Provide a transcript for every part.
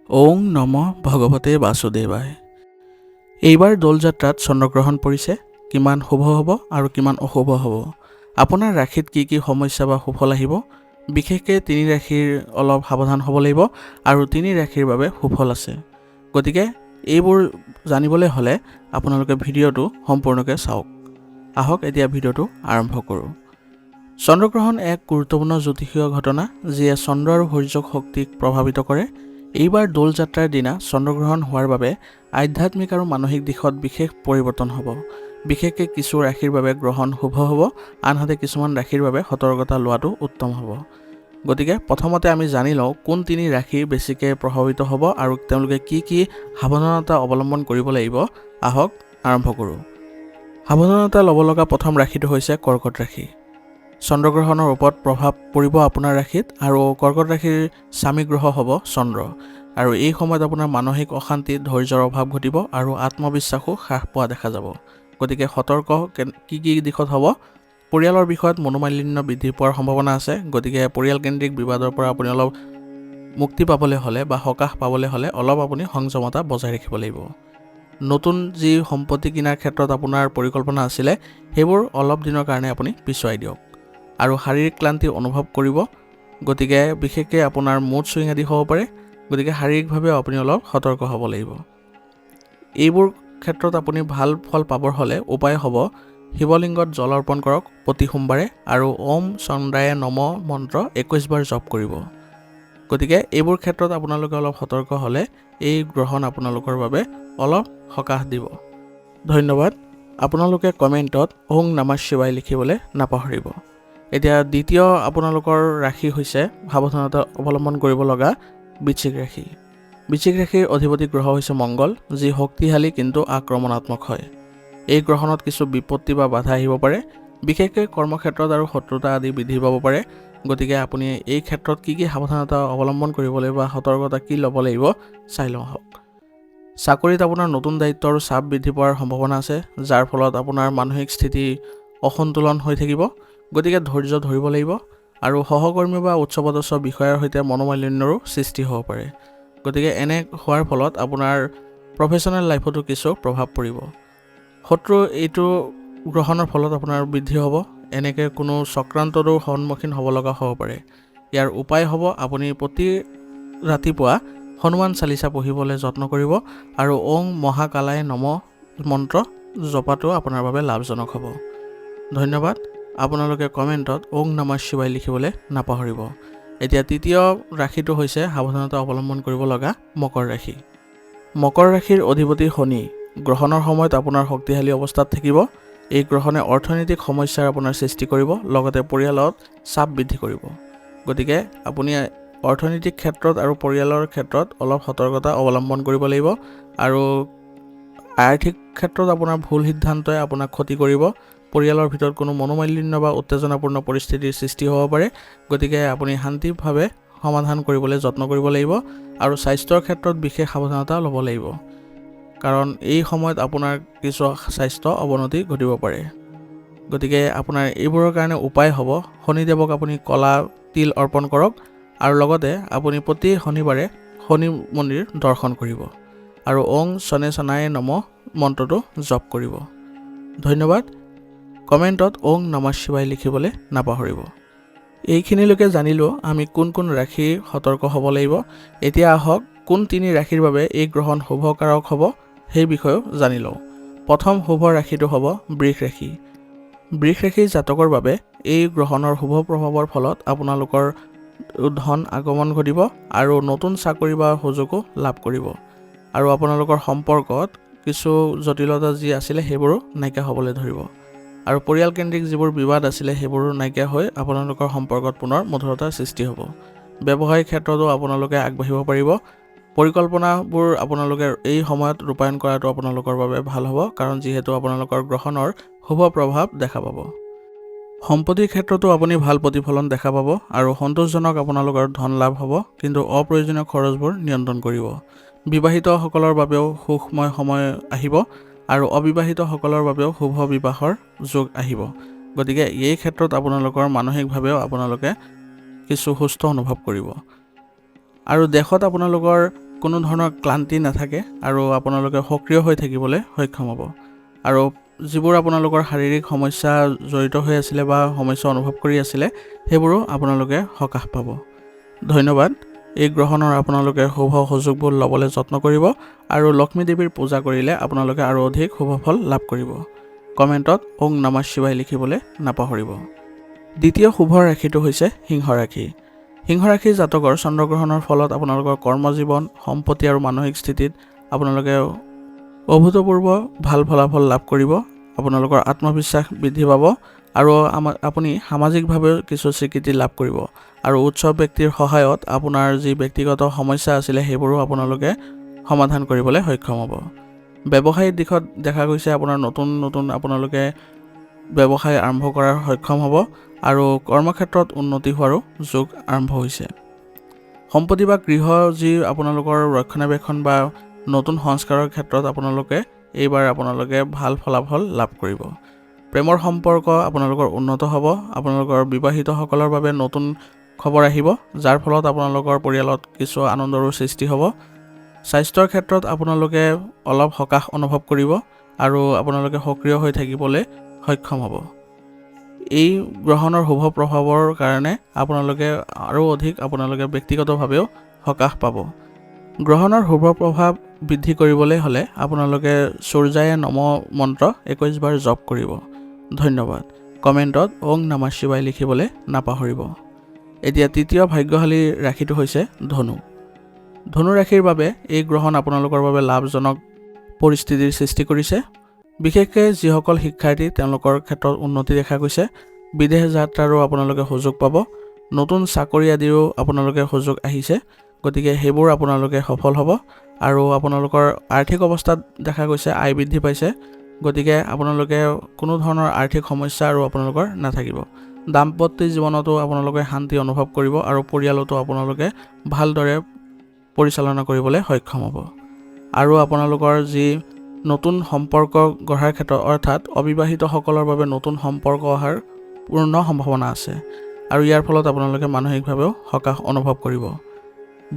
ওং নম ভগৱতে বাসুদেৱায়। এইবাৰ দোলযাত্ৰাত চন্দ্ৰগ্ৰহণ পৰিছে। কিমান শুভ হ'ব আৰু কিমান অশুভ হ'ব, আপোনাৰ ৰাশিত কি কি সমস্যা বা সুফল আহিব, বিশেষকৈ তিনি ৰাশিৰ অলপ সাৱধান হ'ব লাগিব আৰু তিনি ৰাশিৰ বাবে সুফল আছে। গতিকে এইবোৰ জানিবলৈ হ'লে আপোনালোকে ভিডিঅ'টো সম্পূৰ্ণকৈ চাওক। আহক এতিয়া ভিডিঅ'টো আৰম্ভ কৰোঁ। চন্দ্ৰগ্ৰহণ এক গুৰুত্বপূৰ্ণ জ্যোতিষীয় ঘটনা যিয়ে চন্দ্ৰ আৰু সূৰ্যক শক্তিক প্ৰভাৱিত কৰে। এইবাৰ দোল যাত্ৰাৰ দিনা চন্দ্ৰগ্ৰহণ হোৱাৰ বাবে আধ্যাত্মিক আৰু মানসিক দিশত বিশেষ পৰিৱৰ্তন হ'ব। বিশেষকৈ কিছু ৰাশিৰ বাবে গ্ৰহণ শুভ হ'ব, আনহাতে কিছুমান ৰাশিৰ বাবে সতৰ্কতা লোৱাটো উত্তম হ'ব। গতিকে প্ৰথমতে আমি জানি লওঁ কোন তিনি ৰাশি বেছিকৈ প্ৰভাৱিত হ'ব আৰু তেওঁলোকে কি কি সাৱধানতা অৱলম্বন কৰিব লাগিব। আহক আৰম্ভ কৰোঁ। সাৱধানতা ল'ব লগা প্ৰথম ৰাশিটো হৈছে কৰ্কট ৰাশি। চন্দ্ৰগ্ৰহণৰ ওপৰত প্ৰভাৱ পৰিব আপোনাৰ ৰাশিত আৰু কৰ্কট ৰাশিৰ স্বামী গ্ৰহ হ'ব চন্দ্ৰ। আৰু এই সময়ত আপোনাৰ মানসিক অশান্তি, ধৈৰ্যৰ অভাৱ ঘটিব আৰু আত্মবিশ্বাসো হ্ৰাস পোৱা দেখা যাব। গতিকে সতৰ্ক কি কি দিশত হ'ব। পৰিয়ালৰ বিষয়ত মনোমালিন্য বৃদ্ধি পোৱাৰ সম্ভাৱনা আছে। গতিকে পৰিয়ালকেন্দ্ৰিক বিবাদৰ পৰা আপুনি অলপ মুক্তি পাবলৈ হ'লে বা সকাহ পাবলৈ হ'লে অলপ আপুনি সংযমতা বজাই ৰাখিব লাগিব। নতুন যি সম্পত্তি কিনাৰ ক্ষেত্ৰত আপোনাৰ পৰিকল্পনা আছিলে সেইবোৰ অলপ দিনৰ কাৰণে আপুনি পিছুৱাই দিয়ক। আৰু শাৰীৰিক ক্লান্তি অনুভৱ কৰিব। গতিকে বিশেষকৈ আপোনাৰ মুড চুইং আদি হ'ব পাৰে। গতিকে শাৰীৰিকভাৱে আপুনি অলপ সতৰ্ক হ'ব লাগিব। এইবোৰ ক্ষেত্ৰত আপুনি ভাল ফল পাবৰ হ'লে উপায় হ'ব শিৱলিংগত জল অৰ্পণ কৰক প্ৰতি সোমবাৰে আৰু ওম চন্দ্ৰায় নম মন্ত্ৰ 21 বাৰ জপ কৰিব। গতিকে এইবোৰ ক্ষেত্ৰত আপোনালোকে অলপ সতৰ্ক হ'লে এই গ্ৰহণ আপোনালোকৰ বাবে অলপ সকাহ দিব। ধন্যবাদ। আপোনালোকে কমেণ্টত ওং নমঃ শিৱায় লিখিবলৈ নাপাহৰিব। এতিয়া দ্বিতীয় আপোনালোকৰ ৰাশি হৈছে সাৱধানতা অৱলম্বন কৰিব লগা বৃশ্চিক ৰাশি। বৃশ্চিক ৰাশিৰ অধিপতি গ্ৰহ হৈছে মংগল, যি শক্তিশালী কিন্তু আক্ৰমণাত্মক হয়। এই গ্ৰহণত কিছু বিপত্তি বা বাধা আহিব পাৰে। বিশেষকৈ কৰ্মক্ষেত্ৰত আৰু শত্ৰুতা আদি বৃদ্ধি পাব পাৰে। গতিকে আপুনি এই ক্ষেত্ৰত কি কি সাৱধানতা অৱলম্বন কৰিব লাগিব বা সতৰ্কতা কি ল'ব লাগিব চাই লওঁ আহক। চাকৰিত আপোনাৰ নতুন দায়িত্ব আৰু চাপ বৃদ্ধি পোৱাৰ সম্ভাৱনা আছে, যাৰ ফলত আপোনাৰ মানসিক স্থিতি অসন্তুলন হৈ থাকিব। গতিকে ধৈৰ্য ধৰিব লাগিব আৰু সহকৰ্মী বা উচ্চপদস্থ বিষয়াৰ সৈতে মনোমালিন্যৰো সৃষ্টি হ'ব পাৰে। গতিকে এনে হোৱাৰ ফলত আপোনাৰ প্ৰফেশ্যনেল লাইফতো কিছু প্ৰভাৱ পৰিব। শত্ৰু এইটো গ্ৰহণৰ ফলত আপোনাৰ বৃদ্ধি হ'ব। এনেকৈ কোনো চক্ৰান্তৰো সন্মুখীন হ'ব লগা হ'ব পাৰে। ইয়াৰ উপায় হ'ব আপুনি প্ৰতি ৰাতিপুৱা হনুমান চালিচা পঢ়িবলৈ যত্ন কৰিব আৰু ওং মহাকালায় নম মন্ত্ৰ জপাটো আপোনাৰ বাবে লাভজনক হ'ব। ধন্যবাদ। আপোনালোকে কমেণ্টত ওং নমঃ শিৱায় লিখিবলৈ নাপাহৰিব। এতিয়া তৃতীয় ৰাশিটো হৈছে সাৱধানতা অৱলম্বন কৰিব লগা মকৰ ৰাশি। মকৰ ৰাশিৰ অধিপতি শনি গ্ৰহণৰ সময়ত আপোনাৰ শক্তিশালী অৱস্থাত থাকিব। এই গ্ৰহণে অৰ্থনৈতিক সমস্যাৰ আপোনাৰ সৃষ্টি কৰিব, লগতে পৰিয়ালত চাপ বৃদ্ধি কৰিব। গতিকে আপুনি অৰ্থনৈতিক ক্ষেত্ৰত আৰু পৰিয়ালৰ ক্ষেত্ৰত অলপ সতৰ্কতা অৱলম্বন কৰিব লাগিব। আৰু আৰ্থিক ক্ষেত্ৰত আপোনাৰ ভুল সিদ্ধান্তই আপোনাক ক্ষতি কৰিব। পৰিয়ালৰ ভিতৰত কোনো মনোমালিন্য বা উত্তেজনাপূৰ্ণ পৰিস্থিতিৰ সৃষ্টি হ'ব পাৰে। গতিকে আপুনি শান্তিভাৱে সমাধান কৰিবলৈ যত্ন কৰিব লাগিব আৰু স্বাস্থ্যৰ ক্ষেত্ৰত বিশেষ সাৱধানতা ল'ব লাগিব, কাৰণ এই সময়ত আপোনাৰ কিছু স্বাস্থ্য অৱনতি ঘটিব পাৰে। গতিকে আপোনাৰ এইবোৰৰ কাৰণে উপায় হ'ব শনিদেৱক আপুনি ক'লা তিল অৰ্পণ কৰক আৰু লগতে আপুনি প্ৰতি শনিবাৰে শনি মন্দিৰ দৰ্শন কৰিব আৰু ওং শনে শনায় নম মন্ত্ৰটো জপ কৰিব। ধন্যবাদ। কমেণ্টত ওং নমঃ শিৱায় লিখিবলৈ নাপাহৰিব। এইখিনিলৈকে জানিলোঁ আমি কোন কোন ৰাশি সতৰ্ক হ'ব লাগিব। এতিয়া আহক কোন তিনি ৰাশিৰ বাবে এই গ্ৰহণ শুভকাৰক হ'ব সেই বিষয়েও জানি লওঁ। প্ৰথম শুভ ৰাশিটো হ'ব বৃষ ৰাশি। বৃষ ৰাশিৰ জাতকৰ বাবে এই গ্ৰহণৰ শুভ প্ৰভাৱৰ ফলত আপোনালোকৰ ধন আগমন ঘটিব আৰু নতুন চাকৰি বা সুযোগো লাভ কৰিব। আৰু আপোনালোকৰ সম্পৰ্কত কিছু জটিলতা যি আছিলে সেইবোৰো নাইকিয়া হ'বলৈ ধৰিব। আৰু পৰিয়ালকেন্দ্ৰিক যিবোৰ বিবাদ আছিলে সেইবোৰো নাইকিয়া হৈ আপোনালোকৰ সম্পৰ্কত পুনৰ মধুৰতাৰ সৃষ্টি হ'ব। ব্যৱসায়িক ক্ষেত্ৰতো আপোনালোকে আগবাঢ়িব পাৰিব। পৰিকল্পনাবোৰ আপোনালোকে এই সময়ত ৰূপায়ণ কৰাটো আপোনালোকৰ বাবে ভাল হ'ব, কাৰণ যিহেতু আপোনালোকৰ গ্ৰহণৰ শুভ প্ৰভাৱ দেখা পাব। সম্পত্তিৰ ক্ষেত্ৰতো আপুনি ভাল প্ৰতিফলন দেখা পাব আৰু সন্তোষজনক আপোনালোকৰ ধন লাভ হ'ব, কিন্তু অপ্ৰয়োজনীয় খৰচবোৰ নিয়ন্ত্ৰণ কৰিব। বিবাহিতসকলৰ বাবেও সুখময় সময় আহিব আৰু অবিবাহিতসকলৰ বাবেও শুভ বিবাহৰ যোগ আহিব। গতিকে এই ক্ষেত্ৰত আপোনালোকৰ মানসিকভাৱেও আপোনালোকে কিছু সুস্থ অনুভৱ কৰিব। আৰু দেশত আপোনালোকৰ কোনো ধৰণৰ ক্লান্তি নাথাকে আৰু আপোনালোকে সক্ৰিয় হৈ থাকিবলৈ সক্ষম হ'ব আৰু যিবোৰ আপোনালোকৰ শাৰীৰিক সমস্যা জড়িত হৈ আছিলে বা সমস্যা অনুভৱ কৰি আছিলে সেইবোৰো আপোনালোকে সকাহ পাব। ধন্যবাদ। এই গ্ৰহণৰ আপোনালোকে শুভ সুযোগবোৰ ল'বলৈ যত্ন কৰিব আৰু লক্ষ্মী দেৱীৰ পূজা কৰিলে আপোনালোকে আৰু অধিক শুভ ফল লাভ কৰিব। কমেণ্টত ওং নমঃ শিৱায় লিখিবলৈ নাপাহৰিব। দ্বিতীয় শুভ ৰাশিটো হৈছে সিংহ ৰাশি। সিংহ ৰাশিৰ জাতকৰ চন্দ্ৰগ্ৰহণৰ ফলত আপোনালোকৰ কৰ্মজীৱন, সম্পত্তি আৰু মানসিক স্থিতিত আপোনালোকে অভূতপূৰ্ব ভাল ফলাফল লাভ কৰিব। আপোনালোকৰ আত্মবিশ্বাস বৃদ্ধি পাব আৰু আপুনি সামাজিকভাৱেও কিছু স্বীকৃতি লাভ কৰিব আৰু উচ্চ ব্যক্তিৰ সহায়ত আপোনাৰ যি ব্যক্তিগত সমস্যা আছিলে সেইবোৰো আপোনালোকে সমাধান কৰিবলৈ সক্ষম হ'ব। ব্যৱসায়িক দিশত দেখা গৈছে আপোনাৰ নতুন আপোনালোকে ব্যৱসায় আৰম্ভ কৰাৰ সক্ষম হ'ব আৰু কৰ্মক্ষেত্ৰত উন্নতি হোৱাৰো যোগ আৰম্ভ হৈছে। সম্পত্তি বা গৃহ যি আপোনালোকৰ ৰক্ষণাবেক্ষণ বা নতুন সংস্কাৰৰ ক্ষেত্ৰত আপোনালোকে এইবাৰ ভাল ফলাফল লাভ কৰিব। প্ৰেমৰ সম্পৰ্ক আপোনালোকৰ উন্নত হ'ব। আপোনালোকৰ বিবাহিতসকলৰ বাবে নতুন খবৰ আহিব, যাৰ ফলত আপোনালোকৰ পৰিয়ালত কিছু আনন্দৰো সৃষ্টি হ'ব। স্বাস্থ্যৰ ক্ষেত্ৰত আপোনালোকে অলপ সকাহ অনুভৱ কৰিব আৰু আপোনালোকে সক্ৰিয় হৈ থাকিবলৈ সক্ষম হ'ব। এই গ্ৰহণৰ শুভ প্ৰভাৱৰ কাৰণে আপোনালোকে আৰু অধিক ব্যক্তিগতভাৱেও সকাহ পাব। গ্ৰহণৰ শুভ প্ৰভাৱ বৃদ্ধি কৰিবলৈ হ'লে আপোনালোকে সূৰ্যায় নম মন্ত্ৰ 21 বাৰ জপ কৰিব। ধন্যবাদ। কমেণ্টত ওং নমঃ শিৱায় লিখিবলৈ নাপাহৰিব। এতিয়া তৃতীয় ভাগ্যশালী ৰাশিটো হৈছে ধনু। ধনু ৰাশিৰ বাবে এই গ্ৰহণ আপোনালোকৰ বাবে লাভজনক পৰিস্থিতিৰ সৃষ্টি কৰিছে। বিশেষকৈ যিসকল শিক্ষাৰ্থী তেওঁলোকৰ ক্ষেত্ৰত উন্নতি দেখা গৈছে। বিদেশ যাত্ৰাৰো আপোনালোকে সুযোগ পাব। নতুন চাকৰি আদিৰো আপোনালোকে সুযোগ আহিছে, গতিকে সেইবোৰ আপোনালোকে সফল হ'ব আৰু আপোনালোকৰ আৰ্থিক অৱস্থাত দেখা গৈছে আয় বৃদ্ধি পাইছে, গতিকে আপোনালোকে কোনো ধৰণৰ আৰ্থিক সমস্যা আৰু আপোনালোকৰ নাথাকিব। দাম্পত্য জীৱনতো আপোনালোকে শান্তি অনুভৱ কৰিব আৰু পৰিয়ালতো আপোনালোকে ভালদৰে পৰিচালনা কৰিবলৈ সক্ষম হ'ব আৰু আপোনালোকৰ যি নতুন সম্পৰ্ক গঢ়াৰ ক্ষেত্ৰত অৰ্থাৎ অবিবাহিতসকলৰ বাবে নতুন সম্পৰ্ক অহাৰ পূৰ্ণ সম্ভাৱনা আছে আৰু ইয়াৰ ফলত আপোনালোকে মানসিকভাৱেও সকাহ অনুভৱ কৰিব।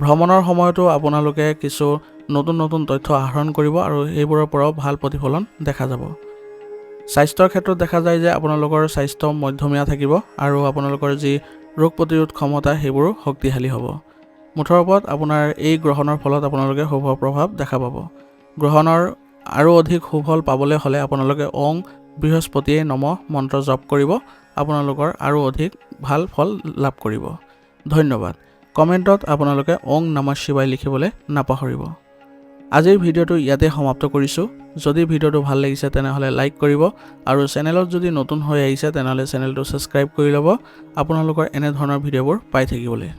ভ্ৰমণৰ সময়তো আপোনালোকে কিছু নতুন তথ্য আহৰণ কৰিব আৰু এইবোৰৰ পৰাও ভাল প্ৰতিফলন দেখা যাব। স্বাস্থ্যৰ ক্ষেত্ৰত দেখা যায় যে আপোনালোকৰ স্বাস্থ্য মধ্যমীয়া থাকিব আৰু আপোনালোকৰ যি ৰোগ প্ৰতিৰোধ ক্ষমতা সেইবোৰো শক্তিশালী হ'ব। মুঠৰ ওপৰত আপোনাৰ এই গ্ৰহণৰ ফলত আপোনালোকে শুভ প্ৰভাৱ দেখা পাব। গ্ৰহণৰ আৰু অধিক সুফল পাবলৈ হ'লে আপোনালোকে ওং বৃহস্পতিয়ে নম মন্ত্ৰ জপ কৰিব। আপোনালোকৰ আৰু অধিক ভাল ফল লাভ কৰিব। ধন্যবাদ। কমেণ্টত আপোনালোকে ওং নমঃ শিৱায় লিখিবলৈ নাপাহৰিব। আজিৰ ভিডিঅ'টো ইয়াতে সমাপ্ত কৰিছোঁ। যদি ভিডিঅ'টো ভাল লাগিছে তেনেহ'লে লাইক কৰিব আৰু চেনেলত যদি নতুন হৈ আহিছে তেনেহ'লে চেনেলটো ছাবস্ক্ৰাইব কৰি ল'ব আপোনালোকৰ এনে ধৰণৰ ভিডিঅ'বোৰ পাই থাকিবলৈ।